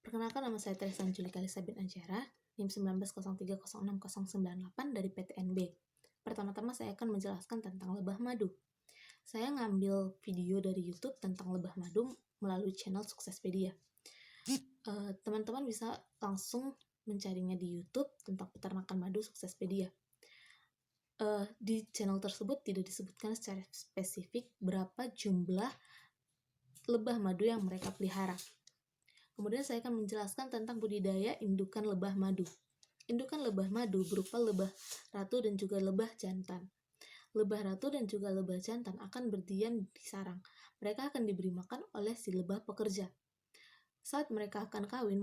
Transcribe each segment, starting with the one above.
Perkenalkan, nama saya Teresa Julika Elizabeth Anjara, NIM 19030698 dari PTNB. Pertama-tama saya akan menjelaskan tentang lebah madu. Saya ngambil video dari YouTube tentang lebah madu melalui channel Suksespedia. Teman-teman bisa langsung mencarinya di YouTube tentang peternakan madu Suksespedia. Di channel tersebut tidak disebutkan secara spesifik berapa jumlah lebah madu yang mereka pelihara. Kemudian saya akan menjelaskan tentang budidaya indukan lebah madu. Indukan lebah madu berupa lebah ratu dan juga lebah jantan. Lebah ratu dan juga lebah jantan akan berdiam di sarang. Mereka akan diberi makan oleh si lebah pekerja. Saat mereka akan kawin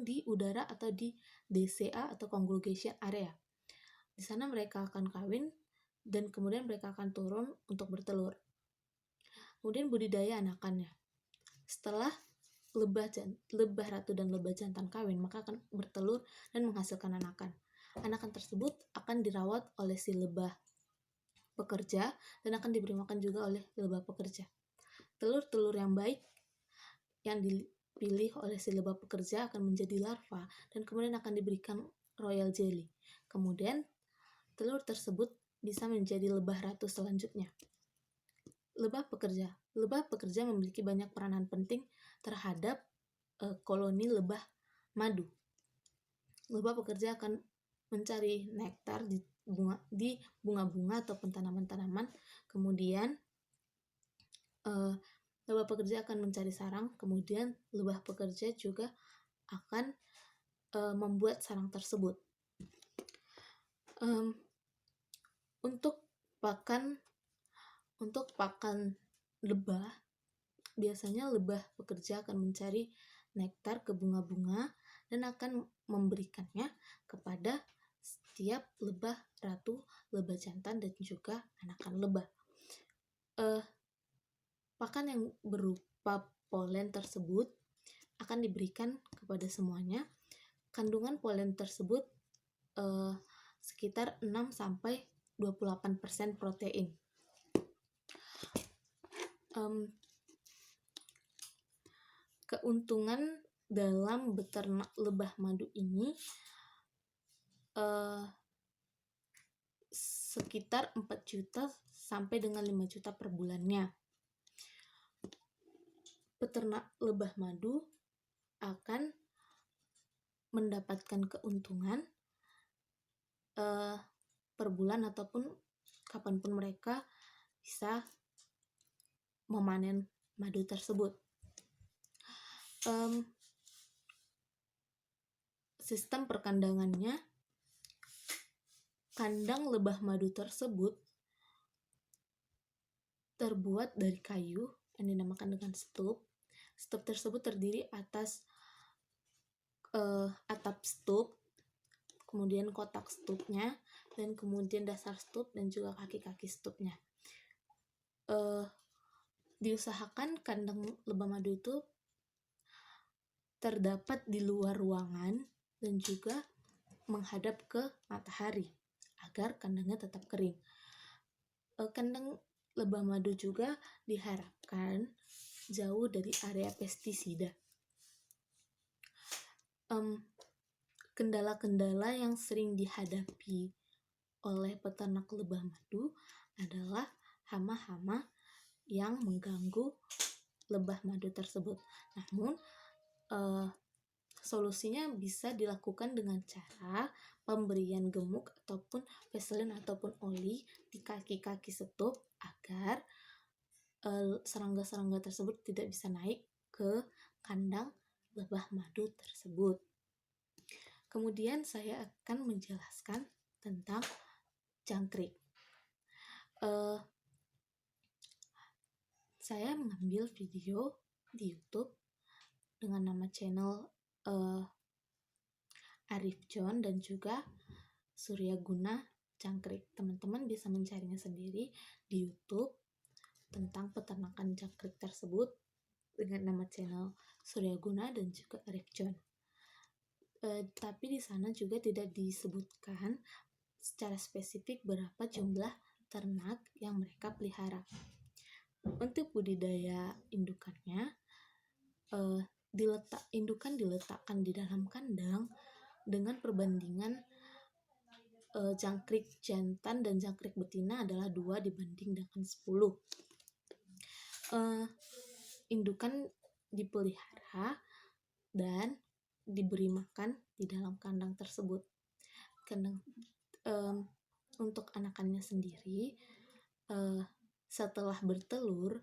di udara atau di DCA atau congregation area. Di sana mereka akan kawin dan kemudian mereka akan turun untuk bertelur. Kemudian budidaya anakannya. Setelah lebah ratu dan lebah jantan kawin, maka akan bertelur dan menghasilkan anakan. Anakan tersebut akan dirawat oleh si lebah pekerja dan akan diberi makan juga oleh lebah pekerja. Telur-telur yang baik yang dipilih oleh si lebah pekerja akan menjadi larva dan kemudian akan diberikan royal jelly. Kemudian telur tersebut bisa menjadi lebah ratu selanjutnya. Lebah pekerja memiliki banyak peranan penting terhadap koloni lebah madu. Lebah pekerja akan mencari nektar di bunga-bunga ataupun tanaman-tanaman. Kemudian lebah pekerja akan mencari sarang. Kemudian lebah pekerja juga akan membuat sarang tersebut. Untuk pakan lebah, biasanya lebah pekerja akan mencari nektar ke bunga-bunga dan akan memberikannya kepada setiap lebah ratu, lebah jantan, dan juga anakan lebah. Pakan yang berupa polen tersebut akan diberikan kepada semuanya. Kandungan polen tersebut sekitar 6-28% protein. Keuntungan dalam beternak lebah madu ini sekitar 4 juta sampai dengan 5 juta per bulannya. Peternak lebah madu akan mendapatkan keuntungan per bulan ataupun kapanpun mereka bisa memanen madu tersebut. Sistem perkandangannya, kandang lebah madu tersebut terbuat dari kayu yang dinamakan dengan stup. Stup tersebut terdiri atas atap stup, kemudian kotak stupnya, dan kemudian dasar stup dan juga kaki-kaki stupnya. Diusahakan kandang lebah madu itu terdapat di luar ruangan dan juga menghadap ke matahari agar kandangnya tetap kering. Kandang lebah madu juga diharapkan jauh dari area pestisida. Kendala-kendala yang sering dihadapi oleh peternak lebah madu adalah hama-hama yang mengganggu lebah madu tersebut. Namun solusinya bisa dilakukan dengan cara pemberian gemuk ataupun vaselin ataupun oli di kaki-kaki stup agar serangga-serangga tersebut tidak bisa naik ke kandang lebah madu tersebut. Kemudian saya akan menjelaskan tentang jangkrik. Saya mengambil video di YouTube dengan nama channel Arif John dan juga Surya Guna Jangkrik. Teman-teman bisa mencarinya sendiri di YouTube tentang peternakan jangkrik tersebut dengan nama channel Surya Guna dan juga Arif John. Tapi di sana juga tidak disebutkan secara spesifik berapa jumlah ternak yang mereka pelihara. Untuk budidaya indukannya, indukan diletakkan di dalam kandang dengan perbandingan jangkrik jantan dan jangkrik betina adalah 2 dibanding dengan 10. Indukan dipelihara dan diberi makan di dalam kandang tersebut. Untuk anakannya sendiri, setelah bertelur,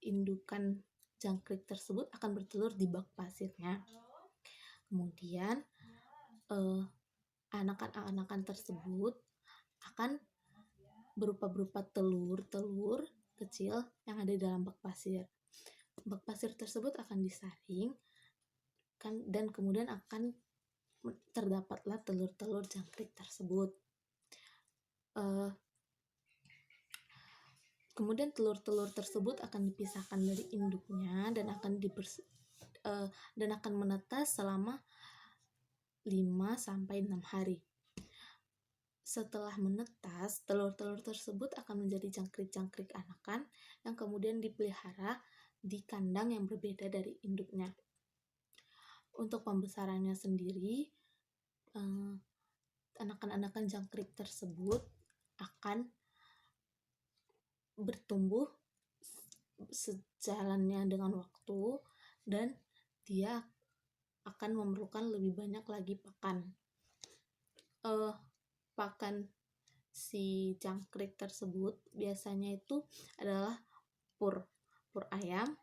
indukan jangkrik tersebut akan bertelur di bak pasirnya. Kemudian anakan-anakan tersebut akan berupa telur kecil yang ada di dalam bak pasir. Bak pasir tersebut akan disaring dan kemudian akan terdapatlah telur-telur jangkrik tersebut. Kemudian telur-telur tersebut akan dipisahkan dari induknya dan akan menetas selama 5-6 hari. Setelah menetas, telur-telur tersebut akan menjadi jangkrik-jangkrik anakan yang kemudian dipelihara di kandang yang berbeda dari induknya. Untuk pembesarannya sendiri, anakan-anakan jangkrik tersebut akan bertumbuh sejalannya dengan waktu dan dia akan memerlukan lebih banyak lagi pakan. Pakan si jangkrik tersebut biasanya itu adalah pur ayam.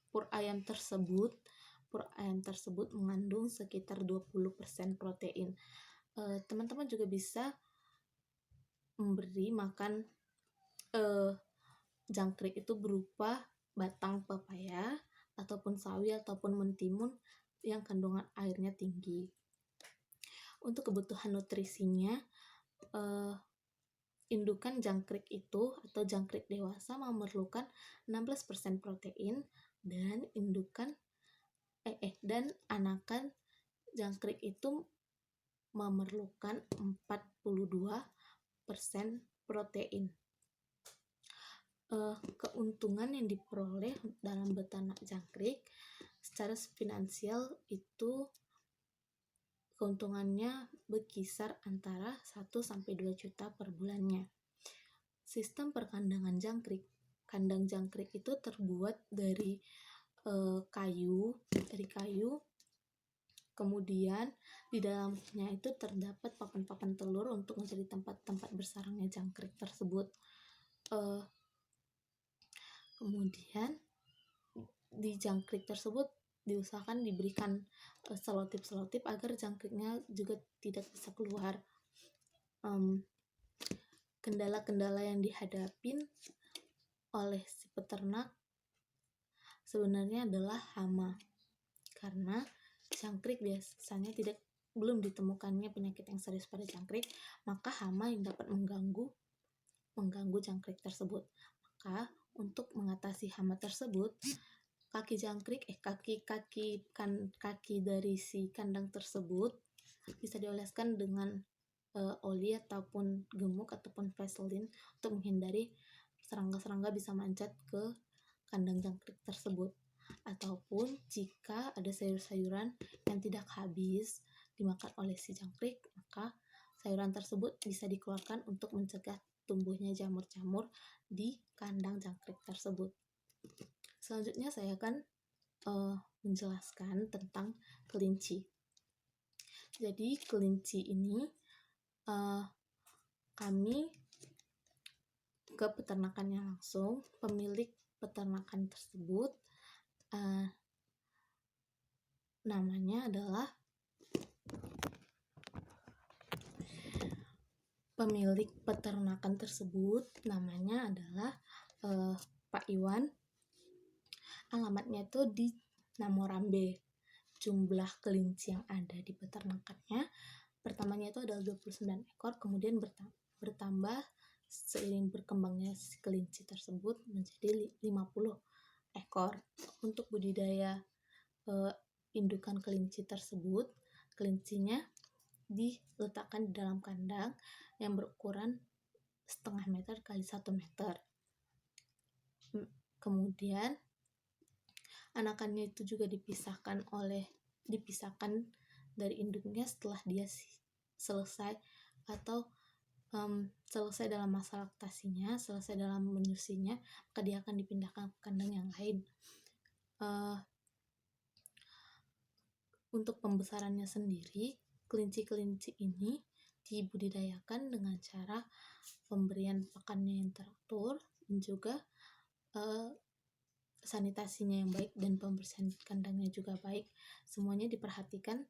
Pur ayam tersebut mengandung sekitar 20% protein. Teman-teman juga bisa memberi makan jangkrik itu berupa batang pepaya ataupun sawi ataupun mentimun yang kandungan airnya tinggi. Untuk kebutuhan nutrisinya, indukan jangkrik itu atau jangkrik dewasa memerlukan 16% protein dan dan anakan jangkrik itu memerlukan 42% protein. Keuntungan yang diperoleh dalam beternak jangkrik secara finansial itu keuntungannya berkisar antara 1-2 juta per bulannya. Sistem perkandangan jangkrik. Kandang jangkrik itu terbuat dari kayu. Kemudian di dalamnya itu terdapat papan-papan telur untuk menjadi tempat-tempat bersarangnya jangkrik tersebut. Kemudian di jangkrik tersebut diusahakan diberikan selotip agar jangkriknya juga tidak bisa keluar. Kendala-kendala yang dihadapin oleh si peternak sebenarnya adalah hama, karena jangkrik biasanya belum ditemukannya penyakit yang serius pada jangkrik, maka hama yang dapat mengganggu jangkrik tersebut. Maka untuk mengatasi hama tersebut, kaki dari si kandang tersebut bisa dioleskan dengan oli ataupun gemuk ataupun Vaseline untuk menghindari serangga-serangga bisa manjat ke kandang jangkrik tersebut. Ataupun jika ada sayur-sayuran yang tidak habis dimakan oleh si jangkrik, maka sayuran tersebut bisa dikeluarkan untuk mencegah tumbuhnya jamur-jamur di kandang jangkrik tersebut. Selanjutnya saya akan menjelaskan tentang kelinci. Jadi kelinci ini kami ke peternakannya langsung. Pemilik peternakan tersebut namanya adalah Pak Iwan. Alamatnya itu di Namorambe. Jumlah kelinci yang ada di peternakannya pertamanya itu adalah 29 ekor, kemudian bertambah seiring berkembangnya si kelinci tersebut menjadi 50 ekor. Untuk budidaya indukan kelinci tersebut, kelincinya diletakkan di dalam kandang yang berukuran 0,5 meter x 1 meter. Kemudian anakannya itu juga dipisahkan dari induknya setelah dia selesai atau selesai dalam masa laktasinya, selesai dalam menyusuinya, maka dia akan dipindahkan ke kandang yang lain. Untuk pembesarannya sendiri, kelinci-kelinci ini dibudidayakan dengan cara pemberian pakannya yang teratur dan juga sanitasinya yang baik dan pembersihan kandangnya juga baik. Semuanya diperhatikan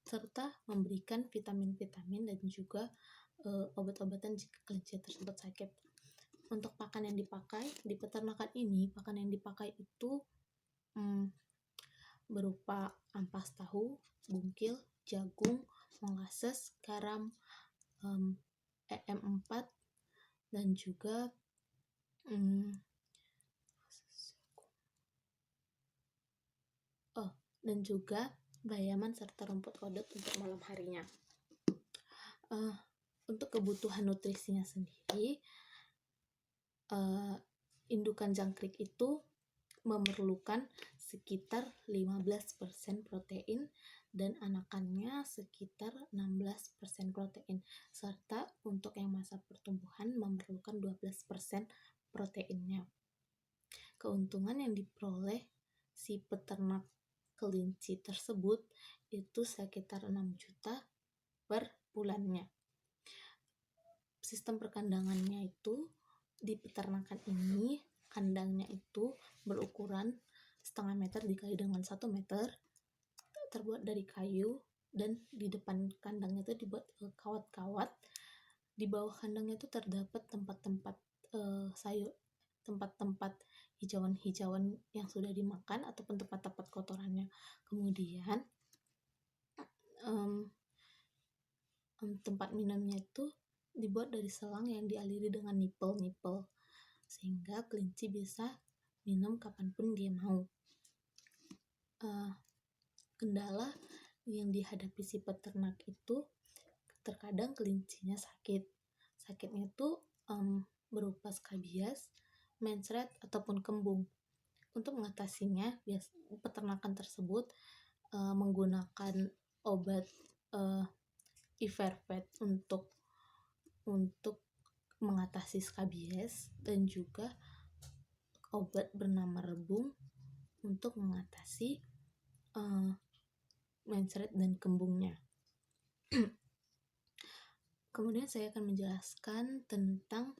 serta memberikan vitamin-vitamin dan juga obat-obatan jika kelinci tersebut sakit. Untuk pakan yang dipakai di peternakan ini, pakan yang dipakai itu berupa ampas tahu, bungkil, jagung, molasses, garam, EM4, dan juga bayaman serta rumput kodok untuk malam harinya. Untuk kebutuhan nutrisinya sendiri, indukan jangkrik itu memerlukan sekitar 15% protein dan anakannya sekitar 16% protein, serta untuk yang masa pertumbuhan memerlukan 12% proteinnya. Keuntungan yang diperoleh si peternak kelinci tersebut itu sekitar 6 juta per bulannya. Sistem perkandangannya itu di peternakan ini, kandangnya itu berukuran 0,5 meter dikali dengan 1 meter, terbuat dari kayu, dan di depan kandangnya itu dibuat kawat-kawat. Di bawah kandangnya itu terdapat tempat-tempat sayur, tempat-tempat hijauan-hijauan yang sudah dimakan ataupun tempat-tempat kotorannya. Kemudian tempat minumnya itu dibuat dari selang yang dialiri dengan nipel-nipel, sehingga kelinci bisa minum kapanpun dia mau. Kendala yang dihadapi si peternak itu, terkadang kelincinya sakit. Sakitnya itu berupa skabies, mencret, ataupun kembung. Untuk mengatasinya, peternakan tersebut menggunakan obat Ivervet untuk mengatasi skabies, dan juga obat bernama rebung untuk mengatasi mencret dan kembungnya. Kemudian saya akan menjelaskan tentang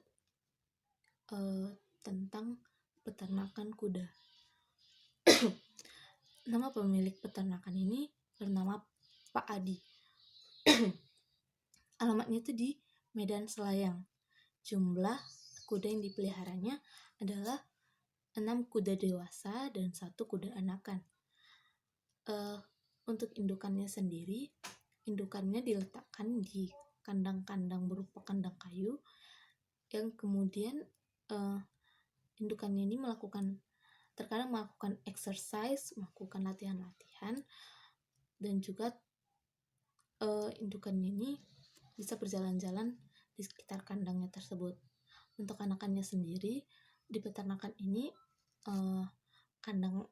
peternakan kuda. Nama pemilik peternakan ini bernama Pak Adi. Alamatnya itu di Medan Selayang. Jumlah kuda yang dipeliharanya adalah 6 kuda dewasa dan 1 kuda anakan. Untuk indukannya sendiri, indukannya diletakkan di kandang-kandang berupa kandang kayu, yang kemudian indukannya ini terkadang melakukan exercise, melakukan latihan-latihan, dan juga indukannya ini bisa berjalan-jalan di sekitar kandangnya tersebut. Untuk anakannya sendiri, di peternakan ini kandang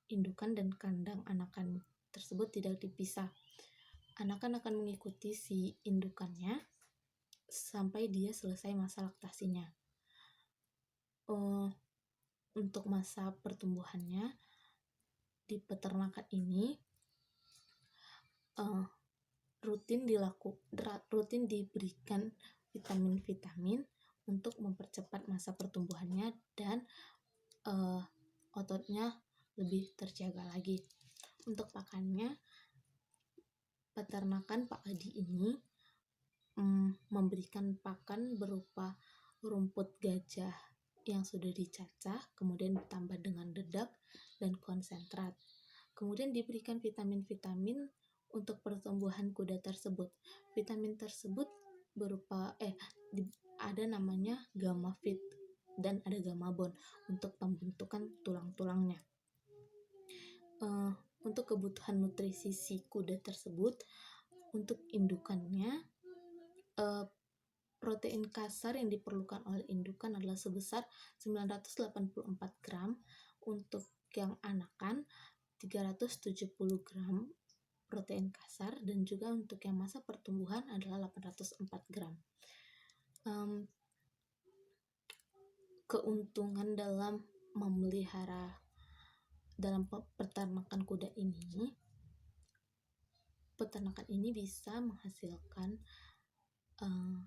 indukan dan kandang anakan tersebut tidak dipisah. Anakan akan mengikuti si indukannya sampai dia selesai masa laktasinya. Untuk masa pertumbuhannya di peternakan ini rutin diberikan vitamin-vitamin untuk mempercepat masa pertumbuhannya dan ototnya lebih terjaga lagi. Untuk pakannya, peternakan Pak Adi ini memberikan pakan berupa rumput gajah yang sudah dicacah, kemudian ditambah dengan dedak dan konsentrat. Kemudian diberikan vitamin-vitamin untuk pertumbuhan kuda tersebut. Vitamin tersebut berupa ada namanya Gamavit dan ada Gamabon untuk pembentukan tulang-tulangnya. Untuk kebutuhan nutrisi si kuda tersebut, untuk indukannya Protein kasar yang diperlukan oleh indukan adalah sebesar 984 gram, untuk yang anakan 370 gram protein kasar, dan juga untuk yang masa pertumbuhan adalah 804 gram. Keuntungan dalam memelihara dalam peternakan kuda ini, peternakan ini bisa menghasilkan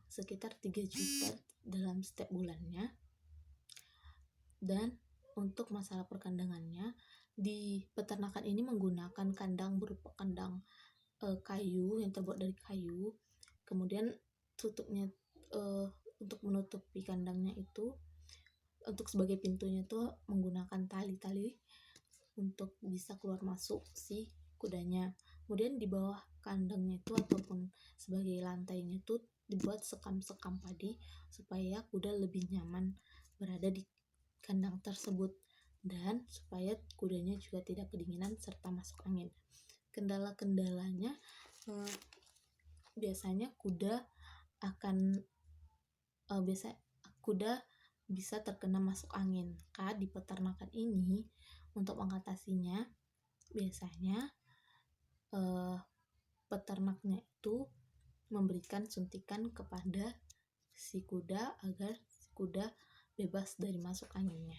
sekitar 3 juta dalam setiap bulannya. Dan untuk masalah perkandangannya, di peternakan ini menggunakan kandang berupa kandang kayu yang terbuat dari kayu. Kemudian tutupnya untuk menutupi kandangnya itu, untuk sebagai pintunya itu menggunakan tali-tali untuk bisa keluar masuk si kudanya. Kemudian di bawah kandangnya itu ataupun sebagai lantainya itu dibuat sekam-sekam padi supaya kuda lebih nyaman berada di kandang tersebut, dan supaya kudanya juga tidak kedinginan serta masuk angin. Kendala-kendalanya, biasanya kuda bisa terkena masuk angin. Maka di peternakan ini, untuk mengatasinya, biasanya peternaknya itu memberikan suntikan kepada si kuda agar si kuda bebas dari masuk anginnya.